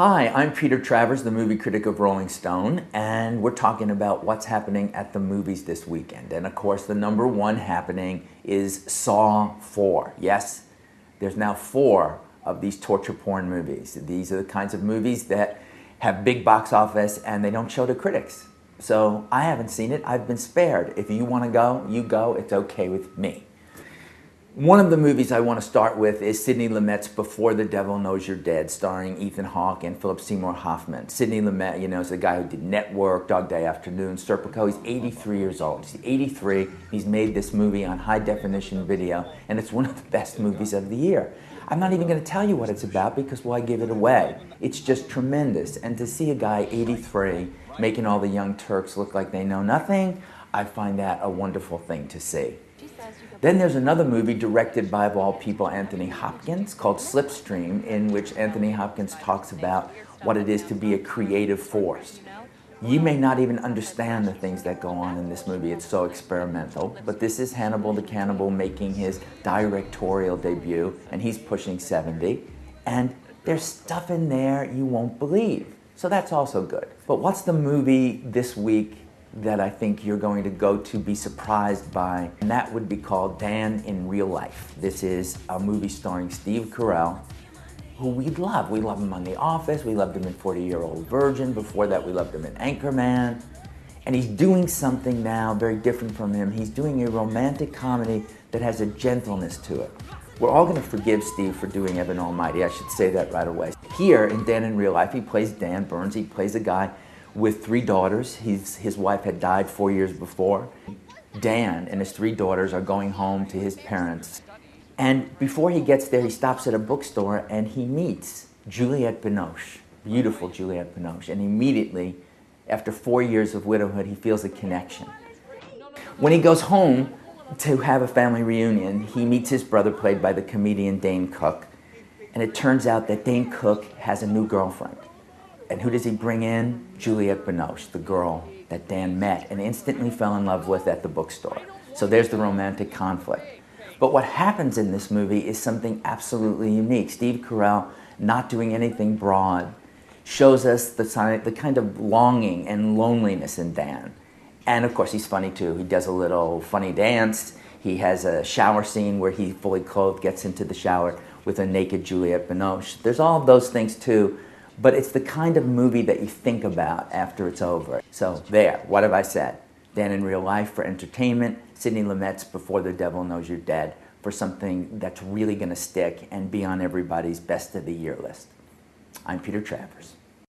Hi, I'm Peter Travers, the movie critic of Rolling Stone, and we're talking about what's happening at the movies this weekend. And of course, the number one happening is Saw 4. Yes, there's now 4 of these torture porn movies. These are the kinds of movies that have big box office and they don't show to critics. So I haven't seen it, I've been spared. If you want to go, you go, it's okay with me. One of the movies I want to start with is Sidney Lumet's Before the Devil Knows You're Dead, starring Ethan Hawke and Philip Seymour Hoffman. Sidney Lumet, is the guy who did Network, Dog Day Afternoon, Serpico. He's 83 years old. He's 83. He's made this movie on high-definition video, and it's one of the best movies of the year. I'm not even going to tell you what it's about because why give it away? It's just tremendous. And to see a guy 83 making all the young Turks look like they know nothing, I find that a wonderful thing to see. Then there's another movie directed by, of all people, Anthony Hopkins, called Slipstream, in which Anthony Hopkins talks about what it is to be a creative force. You may not even understand the things that go on in this movie. It's so experimental. But this is Hannibal the Cannibal making his directorial debut, and he's pushing 70. And there's stuff in there you won't believe. So that's also good. But what's the movie this week that I think you're going to go to be surprised by? And that would be called Dan in Real Life. This is a movie starring Steve Carell, who we love. We love him on The Office, we loved him in 40-Year-Old Virgin, before that we loved him in Anchorman. And he's doing something now very different from him. He's doing a romantic comedy that has a gentleness to it. We're all going to forgive Steve for doing Evan Almighty, I should say that right away. Here in Dan in Real Life, he plays Dan Burns. He plays a guy with 3 daughters. His wife had died 4 years before. Dan and his 3 daughters are going home to his parents. And before he gets there, he stops at a bookstore and he meets Juliette Binoche, beautiful Juliette Binoche. And immediately, after 4 years of widowhood, he feels a connection. When he goes home to have a family reunion, he meets his brother, played by the comedian Dane Cook. And it turns out that Dane Cook has a new girlfriend. And who does he bring in? Juliette Binoche, the girl that Dan met and instantly fell in love with at the bookstore. So there's the romantic conflict. But what happens in this movie is something absolutely unique. Steve Carell, not doing anything broad, shows us the kind of longing and loneliness in Dan. And of course, he's funny too. He does a little funny dance. He has a shower scene where he, fully clothed, gets into the shower with a naked Juliette Binoche. There's all of those things too. But it's the kind of movie that you think about after it's over. So there, what have I said? Dan in Real Life for entertainment, Sidney Lumet's Before the Devil Knows You're Dead for something that's really going to stick and be on everybody's best of the year list. I'm Peter Travers.